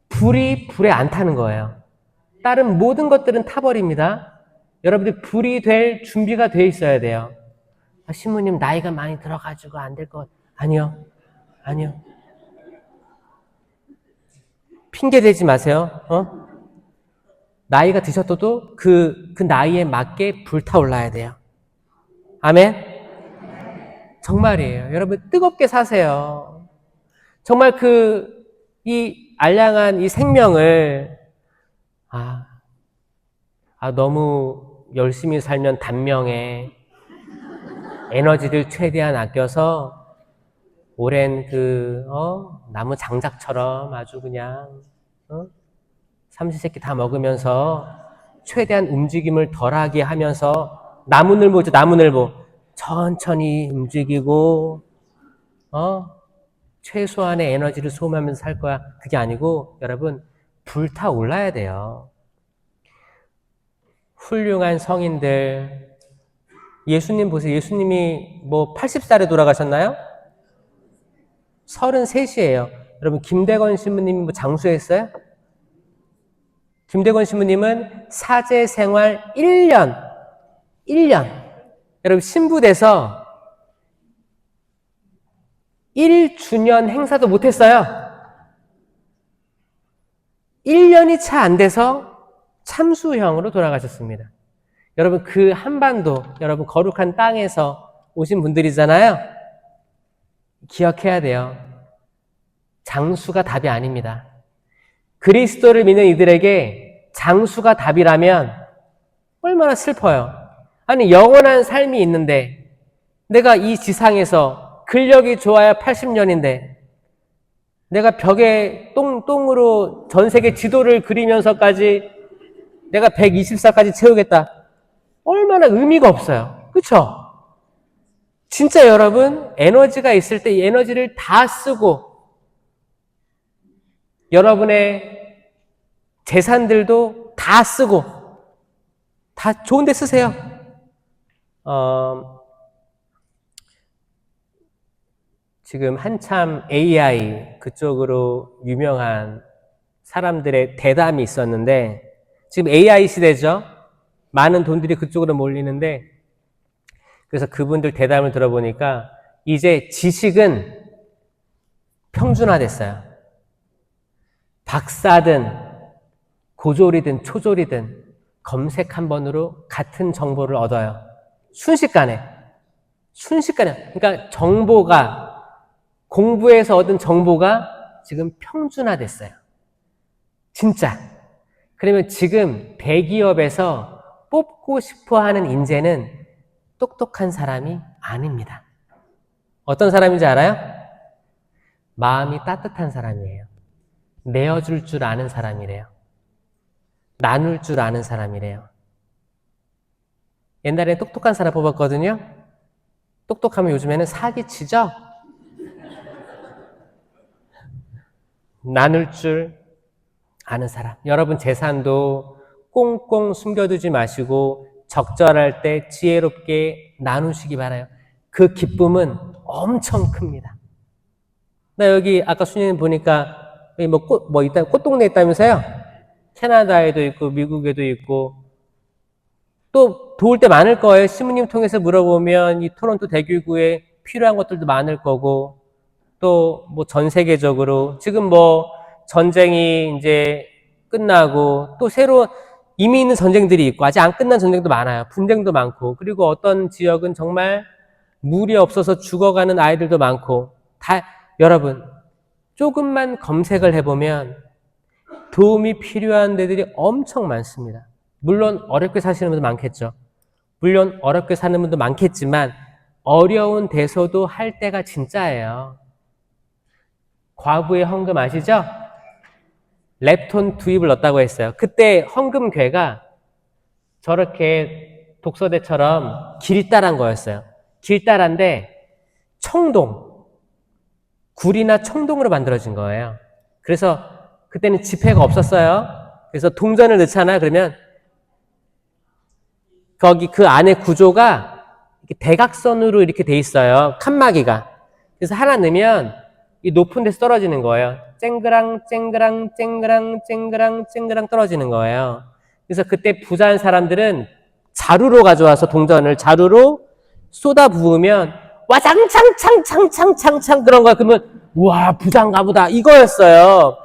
불이 불에 안 타는 거예요. 다른 모든 것들은 타버립니다. 여러분들이 불이 될 준비가 돼 있어야 돼요. 신부님 나이가 많이 들어가지고 안 될 것 아니요. 핑계 대지 마세요. 나이가 드셨어도 그 나이에 맞게 불타올라야 돼요. 아멘? 정말이에요. 여러분 뜨겁게 사세요. 정말 이 알량한 이 생명을 너무 열심히 살면 단명해. 에너지를 최대한 아껴서 오랜 나무 장작처럼 아주 그냥 삼시세끼 다 먹으면서 최대한 움직임을 덜하게 하면서 나무늘보죠. 나무늘보. 천천히 움직이고, 최소한의 에너지를 소모하면서 살 거야. 그게 아니고, 여러분, 불타올라야 돼요. 훌륭한 성인들, 예수님 보세요. 예수님이 뭐 80살에 돌아가셨나요? 33이에요. 여러분, 김대건 신부님이 뭐 장수했어요? 김대건 신부님은 사제 생활 1년. 여러분, 신부 돼서 1주년 행사도 못했어요. 1년이 차 안 돼서 참수형으로 돌아가셨습니다. 여러분, 그 한반도, 여러분, 거룩한 땅에서 오신 분들이잖아요. 기억해야 돼요. 장수가 답이 아닙니다. 그리스도를 믿는 이들에게 장수가 답이라면 얼마나 슬퍼요. 아니, 영원한 삶이 있는데 내가 이 지상에서 근력이 좋아야 80년인데 내가 벽에 똥으로 전 세계 지도를 그리면서까지 내가 120살까지 채우겠다. 얼마나 의미가 없어요. 그렇죠? 진짜 여러분, 에너지가 있을 때 이 에너지를 다 쓰고 여러분의 재산들도 다 쓰고 다 좋은 데 쓰세요. 지금 한참 AI 그쪽으로 유명한 사람들의 대담이 있었는데 지금 AI 시대죠. 많은 돈들이 그쪽으로 몰리는데 그래서 그분들 대담을 들어보니까 이제 지식은 평준화됐어요. 박사든 고졸이든 초졸이든 검색 한 번으로 같은 정보를 얻어요. 순식간에. 그러니까 정보가 공부에서 얻은 정보가 지금 평준화됐어요. 진짜. 그러면 지금 대기업에서 뽑고 싶어 하는 인재는 똑똑한 사람이 아닙니다. 어떤 사람인지 알아요? 마음이 따뜻한 사람이에요. 내어줄 줄 아는 사람이래요. 나눌 줄 아는 사람이래요. 옛날에 똑똑한 사람 뽑았거든요. 똑똑하면 요즘에는 사기치죠? 나눌 줄 아는 사람. 여러분 재산도 꽁꽁 숨겨두지 마시고 적절할 때 지혜롭게 나누시기 바라요. 그 기쁨은 엄청 큽니다. 나 여기 아까 수녀님 보니까 여기 꽃동네 있다면서요? 캐나다에도 있고 미국에도 있고 또 도울 때 많을 거예요. 시부님 통해서 물어보면 이 토론토 대교구에 필요한 것들도 많을 거고 또 뭐 전 세계적으로 지금 뭐 전쟁이 이제 끝나고 또 새로 이미 있는 전쟁들이 있고 아직 안 끝난 전쟁도 많아요. 분쟁도 많고 그리고 어떤 지역은 정말 물이 없어서 죽어가는 아이들도 많고 다 여러분 조금만 검색을 해보면 도움이 필요한 데들이 엄청 많습니다. 물론 어렵게 사시는 분도 많겠죠. 물론 어렵게 사는 분도 많겠지만 어려운 데서도 할 때가 진짜예요. 과부의 헌금 아시죠? 렙톤 두입을 넣었다고 했어요. 그때 헌금괴가 저렇게 독서대처럼 길다란 거였어요. 길다란데 청동, 굴이나 청동으로 만들어진 거예요. 그래서 그때는 지폐가 없었어요. 그래서 동전을 넣잖아요. 그러면 거기 그 안에 구조가 이렇게 대각선으로 이렇게 돼 있어요. 칸막이가. 그래서 하나 넣으면 이 높은 데서 떨어지는 거예요. 쨍그랑 떨어지는 거예요. 그래서 그때 부자한 사람들은 자루로 가져와서 동전을 자루로 쏟아 부으면 와장창창창창창창 그런 거야. 그러면 우와 부자인가 보다 이거였어요.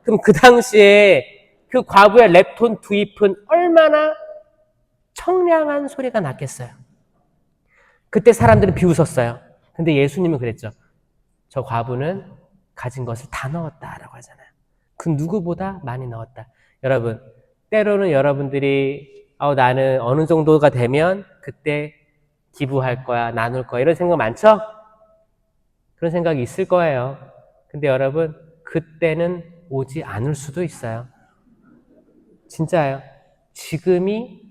그럼 그 당시에 그 과부의 렙톤 두입은 얼마나 청량한 소리가 났겠어요. 그때 사람들은 비웃었어요. 근데 예수님은 그랬죠. 저 과부는 가진 것을 다 넣었다라고 하잖아요. 그 누구보다 많이 넣었다. 여러분, 때로는 여러분들이 나는 어느 정도가 되면 그때 기부할 거야, 나눌 거야 이런 생각 많죠? 그런 생각이 있을 거예요. 근데 여러분, 그때는 오지 않을 수도 있어요. 진짜예요. 지금이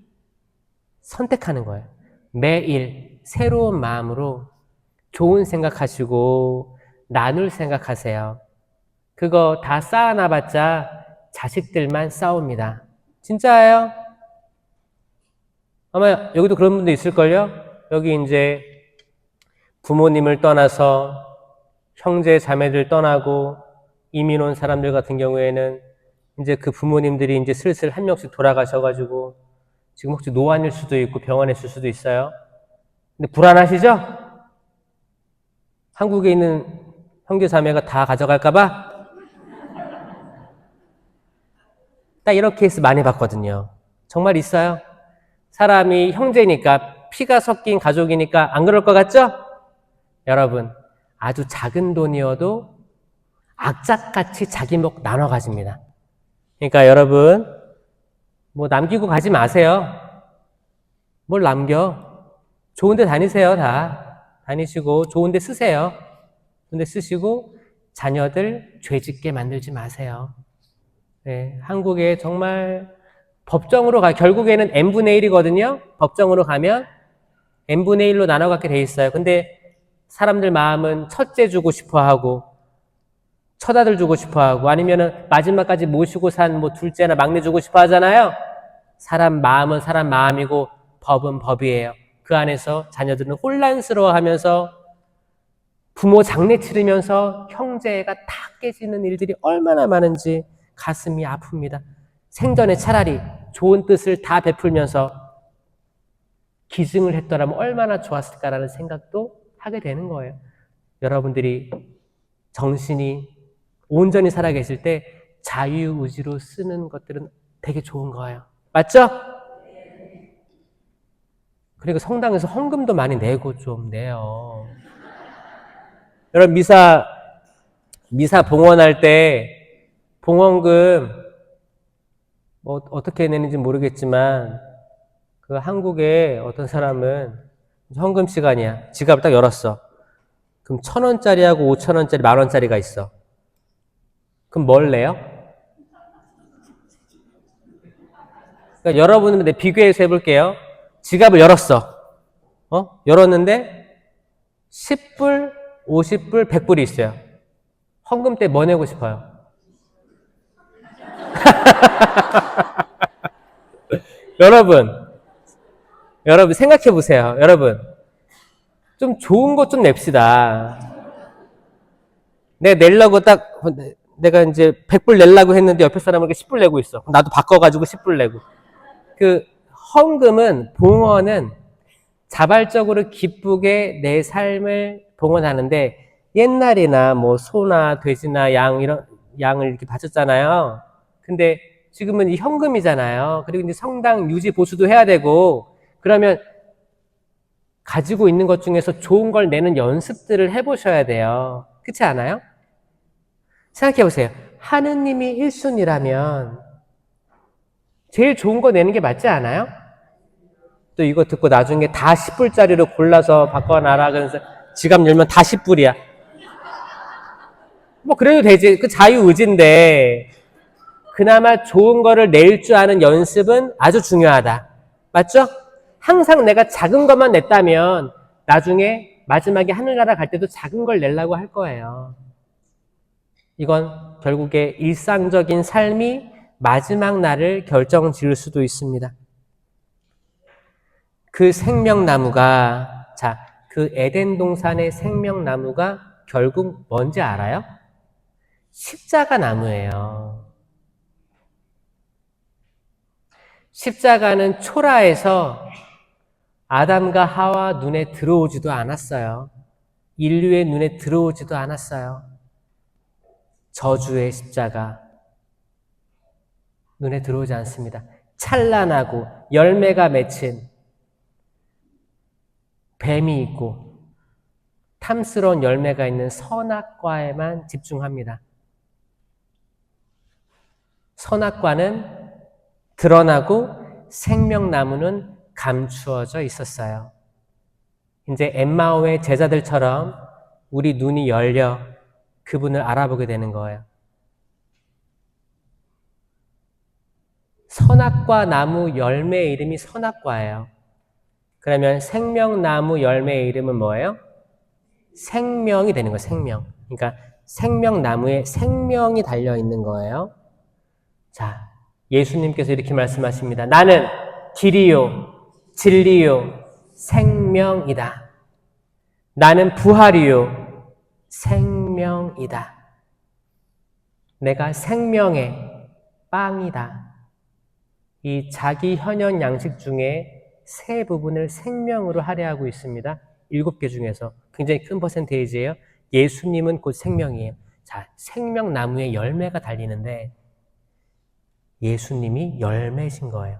선택하는 거예요. 매일 새로운 마음으로 좋은 생각하시고 나눌 생각하세요. 그거 다 쌓아놔봤자 자식들만 싸웁니다. 진짜예요? 아마 여기도 그런 분도 있을걸요? 여기 이제 부모님을 떠나서 형제 자매들 떠나고 이민 온 사람들 같은 경우에는 이제 그 부모님들이 이제 슬슬 한 명씩 돌아가셔가지고 지금 혹시 노안일 수도 있고 병원에 있을 수도 있어요. 근데 불안하시죠? 한국에 있는 형제 자매가 다 가져갈까봐? 딱 이런 케이스 많이 봤거든요. 정말 있어요. 사람이 형제니까 피가 섞인 가족이니까 안 그럴 것 같죠? 여러분, 아주 작은 돈이어도 악착같이 자기 목 나눠 가집니다. 그러니까 여러분, 뭐 남기고 가지 마세요. 뭘 남겨? 좋은 데 다니세요, 다. 다니시고 좋은 데 쓰세요. 좋은 데 쓰시고 자녀들 죄 짓게 만들지 마세요. 네, 한국에 정말 법정으로 결국에는 n분의 1이거든요. 법정으로 가면 n분의 1로 나눠 갖게 돼 있어요. 근데 사람들 마음은 첫째 주고 싶어 하고 첫아들 주고 싶어 하고 아니면은 마지막까지 모시고 산 뭐 둘째나 막내 주고 싶어 하잖아요. 사람 마음은 사람 마음이고 법은 법이에요. 그 안에서 자녀들은 혼란스러워 하면서 부모 장례 치르면서 형제가 다 깨지는 일들이 얼마나 많은지 가슴이 아픕니다. 생전에 차라리 좋은 뜻을 다 베풀면서 기증을 했더라면 얼마나 좋았을까라는 생각도 하게 되는 거예요. 여러분들이 정신이 온전히 살아계실 때 자유의지로 쓰는 것들은 되게 좋은 거예요. 맞죠? 그리고 성당에서 헌금도 많이 내고 좀 내요. 여러분 미사 봉헌할 때 봉헌금 뭐 어떻게 내는지 모르겠지만 그 한국에 어떤 사람은 헌금 시간이야. 지갑을 딱 열었어. 그럼 1,000원짜리하고 5,000원짜리 10,000원짜리가 있어. 그럼 뭘 내요? 그러니까 여러분은 비교해서 해볼게요. 지갑을 열었어. 열었는데 10불, 50불, 100불이 있어요. 헌금 때 뭐 내고 싶어요? 여러분 생각해 보세요. 여러분 좀 좋은 것 좀 냅시다. 내가 내려고 내가 이제 100불 내려고 했는데 옆에 사람에게 10불 내고 있어. 나도 바꿔가지고 10불 내고. 그 헌금은 봉헌은 자발적으로 기쁘게 내 삶을 봉헌하는데 옛날이나 뭐 소나 돼지나 양을 이렇게 바쳤잖아요. 근데 지금은 이 현금이잖아요. 그리고 이제 성당 유지 보수도 해야 되고 그러면 가지고 있는 것 중에서 좋은 걸 내는 연습들을 해보셔야 돼요. 그렇지 않아요? 생각해 보세요. 하느님이 1순위라면 제일 좋은 거 내는 게 맞지 않아요? 또 이거 듣고 나중에 다 10불짜리로 골라서 바꿔놔라 그래서 지갑 열면 다 10불이야. 뭐 그래도 되지. 그 자유의지인데 그나마 좋은 거를 낼 줄 아는 연습은 아주 중요하다. 맞죠? 항상 내가 작은 것만 냈다면 나중에 마지막에 하늘나라 갈 때도 작은 걸 내려고 할 거예요. 이건 결국에 일상적인 삶이 마지막 날을 결정 지을 수도 있습니다. 그 생명나무가, 그 에덴 동산의 생명나무가 결국 뭔지 알아요? 십자가 나무예요. 십자가는 초라해서 아담과 하와 눈에 들어오지도 않았어요. 인류의 눈에 들어오지도 않았어요. 저주의 십자가 눈에 들어오지 않습니다. 찬란하고 열매가 맺힌 뱀이 있고 탐스러운 열매가 있는 선악과에만 집중합니다. 선악과는 드러나고 생명나무는 감추어져 있었어요. 이제 엠마오의 제자들처럼 우리 눈이 열려 그분을 알아보게 되는 거예요. 선악과 나무 열매의 이름이 선악과예요. 그러면 생명나무 열매의 이름은 뭐예요? 생명이 되는 거예요. 생명. 그러니까 생명나무에 생명이 달려있는 거예요. 자, 예수님께서 이렇게 말씀하십니다. 나는 길이요, 진리요, 생명이다. 나는 부활이요, 생명이다. 내가 생명의 빵이다. 이 자기 현현 양식 중에 세 부분을 생명으로 할애하고 있습니다. 7개 중에서 굉장히 큰 퍼센테이지예요. 예수님은 곧 생명이에요. 자, 생명나무에 열매가 달리는데 예수님이 열매신 거예요.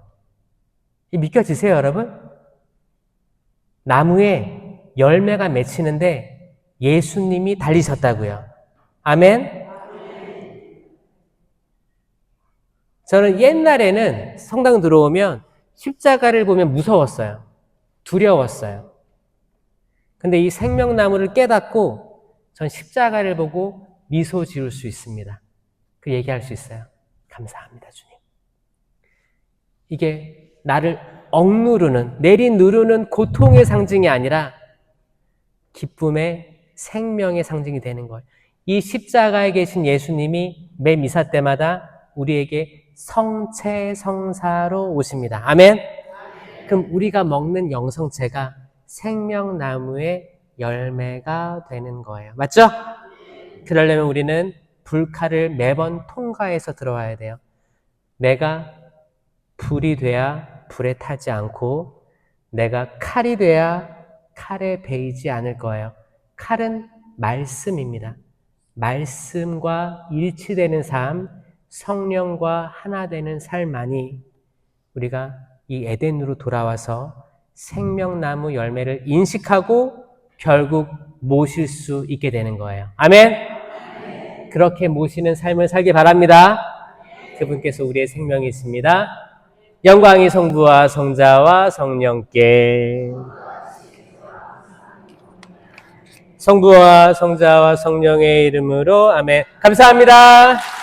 믿겨지세요, 여러분? 나무에 열매가 맺히는데 예수님이 달리셨다고요. 아멘? 저는 옛날에는 성당 들어오면 십자가를 보면 무서웠어요. 두려웠어요. 근데 이 생명나무를 깨닫고 전 십자가를 보고 미소 지을 수 있습니다. 그 얘기할 수 있어요. 감사합니다, 주님. 이게 나를 억누르는, 내리누르는 고통의 상징이 아니라 기쁨의 생명의 상징이 되는 거예요. 이 십자가에 계신 예수님이 매 미사 때마다 우리에게 성체성사로 오십니다. 아멘? 그럼 우리가 먹는 영성체가 생명나무의 열매가 되는 거예요. 맞죠? 그러려면 우리는 불칼을 매번 통과해서 들어와야 돼요. 내가 불이 돼야 불에 타지 않고 내가 칼이 돼야 칼에 베이지 않을 거예요. 칼은 말씀입니다. 말씀과 일치되는 삶, 성령과 하나 되는 삶만이 우리가 이 에덴으로 돌아와서 생명나무 열매를 인식하고 결국 모실 수 있게 되는 거예요. 아멘? 그렇게 모시는 삶을 살기 바랍니다. 그분께서 우리의 생명이 있습니다. 영광이 성부와 성자와 성령께 성부와 성자와 성령의 이름으로 아멘. 감사합니다.